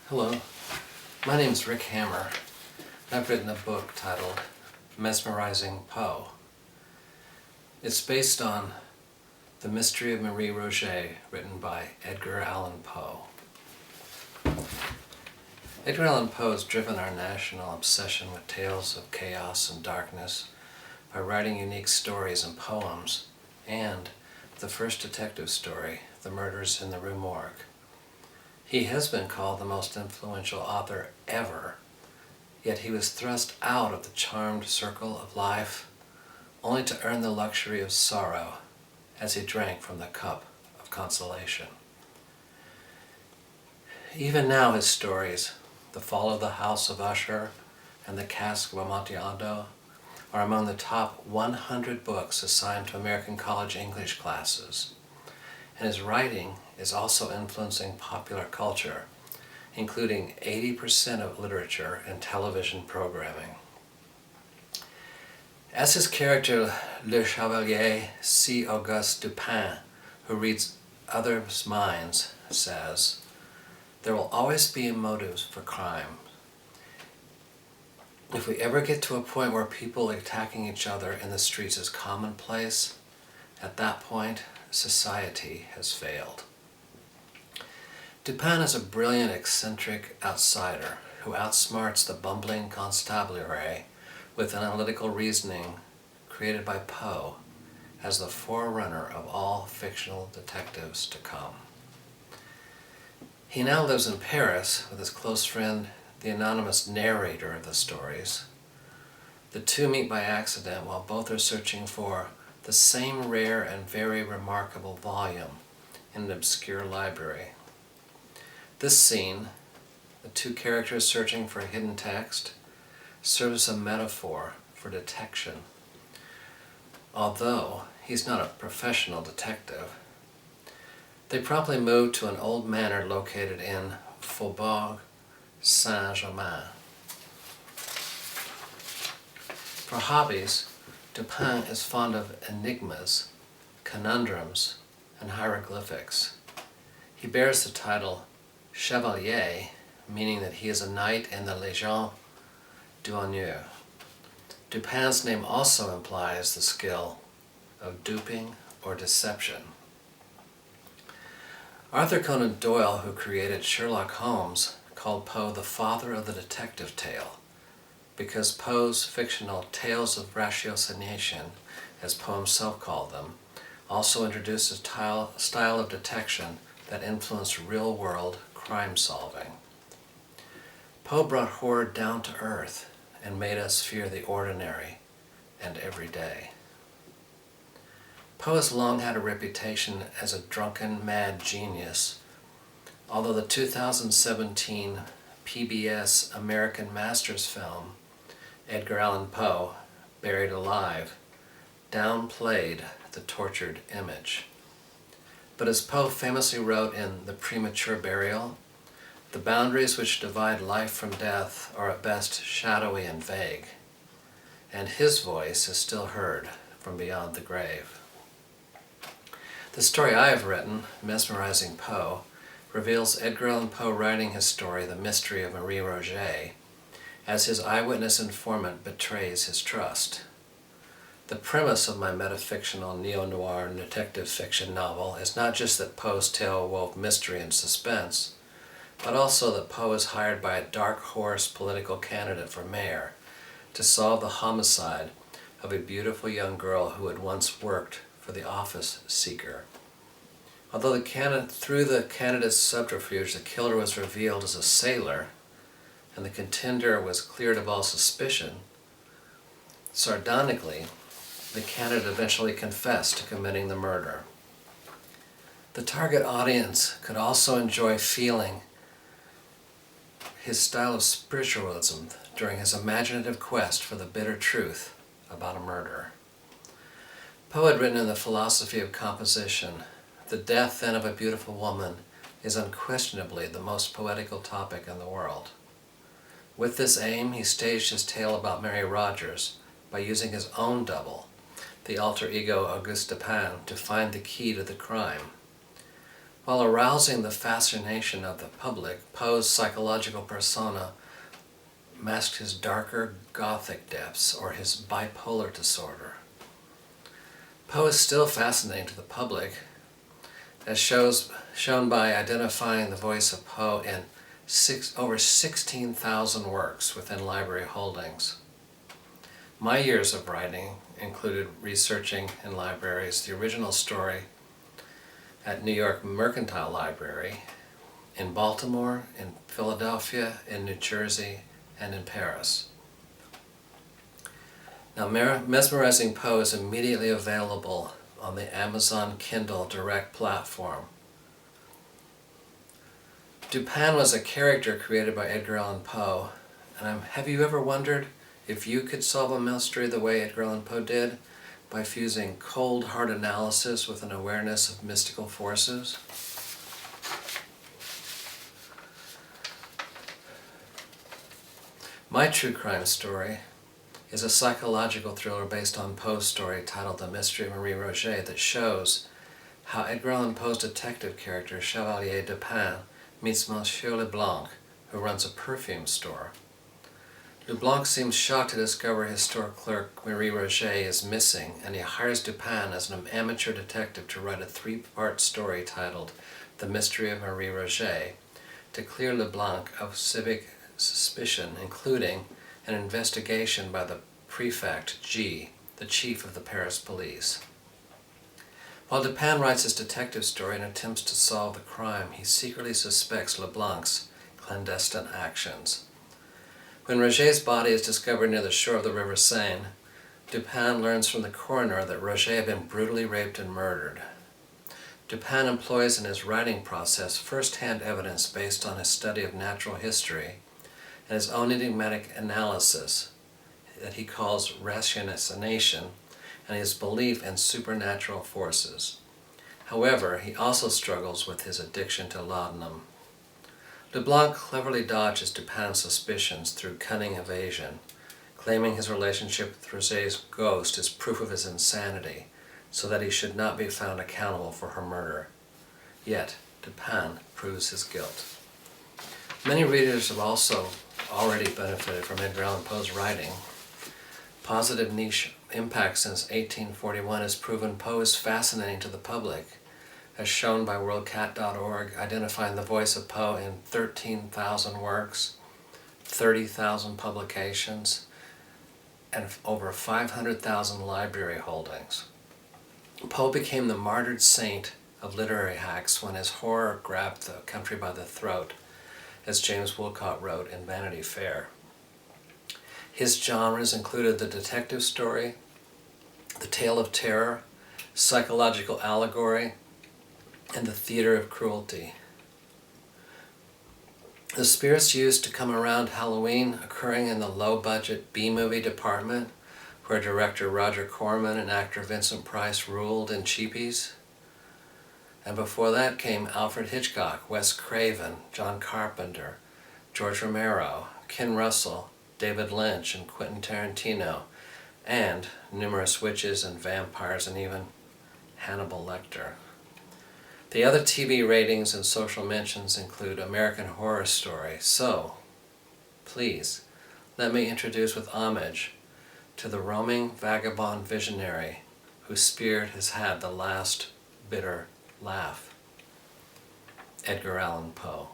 Hello, my name is Rick Hammer. I've written a book titled Mesmerizing Poe. It's based on The Mystery of Marie Rogêt, written by Edgar Allan Poe. Edgar Allan Poe has driven our national obsession with tales of chaos and darkness by writing unique stories and poems, and the first detective story, The Murders in the Rue Morgue. He has been called the most influential author ever, yet he was thrust out of the charmed circle of life only to earn the luxury of sorrow as he drank from the cup of consolation. Even now his stories, The Fall of the House of Usher and The Cask of Amontillado, are among the top 100 books assigned to American college English classes. And his writing is also influencing popular culture, including 80% of literature and television programming. As his character Le Chevalier C. Auguste Dupin, who reads others' minds, says, "There will always be motives for crime. If we ever get to a point where people attacking each other in the streets is commonplace, at that point, society has failed." Dupin is a brilliant, eccentric outsider who outsmarts the bumbling constabulary with analytical reasoning created by Poe as the forerunner of all fictional detectives to come. He now lives in Paris with his close friend, the anonymous narrator of the stories. The two meet by accident while both are searching for the same rare and very remarkable volume in an obscure library. This scene, the two characters searching for a hidden text, serves as a metaphor for detection. Although he's not a professional detective, they promptly move to an old manor located in Faubourg Saint-Germain. For hobbies, Dupin is fond of enigmas, conundrums, and hieroglyphics. He bears the title Chevalier, meaning that he is a knight in the Légion d'honneur. Dupin's name also implies the skill of duping or deception. Arthur Conan Doyle, who created Sherlock Holmes, called Poe the father of the detective tale, because Poe's fictional tales of ratiocination, as Poe himself called them, also introduced a style of detection that influenced real-world crime solving. Poe brought horror down to earth and made us fear the ordinary and everyday. Poe has long had a reputation as a drunken, mad genius, although the 2017 PBS American Masters film, Edgar Allan Poe, Buried Alive, downplayed the tortured image. But as Poe famously wrote in The Premature Burial, the boundaries which divide life from death are at best shadowy and vague, and his voice is still heard from beyond the grave. The story I have written, Mesmerizing Poe, reveals Edgar Allan Poe writing his story, The Mystery of Marie Rogêt, as his eyewitness informant betrays his trust. The premise of my metafictional neo-noir detective fiction novel is not just that Poe's tale wove mystery and suspense, but also that Poe is hired by a dark horse political candidate for mayor to solve the homicide of a beautiful young girl who had once worked for the office seeker. Although through the candidate's subterfuge, the killer was revealed as a sailor, and the contender was cleared of all suspicion, sardonically, the candidate eventually confessed to committing the murder. The target audience could also enjoy feeling his style of spiritualism during his imaginative quest for the bitter truth about a murder. Poe had written in The Philosophy of Composition, "The death then of a beautiful woman is unquestionably the most poetical topic in the world." With this aim, he staged his tale about Mary Rogers by using his own double, the alter ego Auguste Dupin, to find the key to the crime. While arousing the fascination of the public, Poe's psychological persona masked his darker Gothic depths or his bipolar disorder. Poe is still fascinating to the public, as shown by identifying the voice of Poe in over 16,000 works within library holdings. My years of writing included researching in libraries the original story at New York Mercantile Library, in Baltimore, in Philadelphia, in New Jersey, and in Paris. Now, Mesmerizing Poe is immediately available on the Amazon Kindle Direct platform. Dupin was a character created by Edgar Allan Poe, and have you ever wondered if you could solve a mystery the way Edgar Allan Poe did, by fusing cold, hard analysis with an awareness of mystical forces? My true crime story is a psychological thriller based on Poe's story titled The Mystery of Marie Rogêt that shows how Edgar Allan Poe's detective character, Chevalier Dupin, meets Monsieur Leblanc, who runs a perfume store. Leblanc seems shocked to discover his store clerk Marie Rogêt is missing, and he hires Dupin as an amateur detective to write a 3-part story titled The Mystery of Marie Rogêt to clear Leblanc of civic suspicion, including an investigation by the prefect G, the chief of the Paris police. While Dupin writes his detective story and attempts to solve the crime, he secretly suspects Leblanc's clandestine actions. When Rogêt's body is discovered near the shore of the River Seine, Dupin learns from the coroner that Rogêt had been brutally raped and murdered. Dupin employs in his writing process first-hand evidence based on his study of natural history and his own enigmatic analysis that he calls ratiocination, and his belief in supernatural forces. However, he also struggles with his addiction to laudanum. Leblanc cleverly dodges Dupin's suspicions through cunning evasion, claiming his relationship with Rogêt's ghost is proof of his insanity, so that he should not be found accountable for her murder. Yet, Dupin proves his guilt. Many readers have also already benefited from Edgar Allan Poe's writing. Positive niche impact since 1841 has proven Poe is fascinating to the public, as shown by WorldCat.org, identifying the voice of Poe in 13,000 works, 30,000 publications, and over 500,000 library holdings. Poe became the martyred saint of literary hacks when his horror grabbed the country by the throat, as James Woolcott wrote in Vanity Fair. His genres included the detective story, the tale of terror, psychological allegory, and the theater of cruelty. The spirits used to come around Halloween occurring in the low-budget B-movie department, where director Roger Corman and actor Vincent Price ruled in cheapies. And before that came Alfred Hitchcock, Wes Craven, John Carpenter, George Romero, Ken Russell, David Lynch, and Quentin Tarantino, and numerous witches and vampires, and even Hannibal Lecter. The other TV ratings and social mentions include American Horror Story. So, please, let me introduce with homage to the roaming vagabond visionary whose spirit has had the last bitter laugh, Edgar Allan Poe.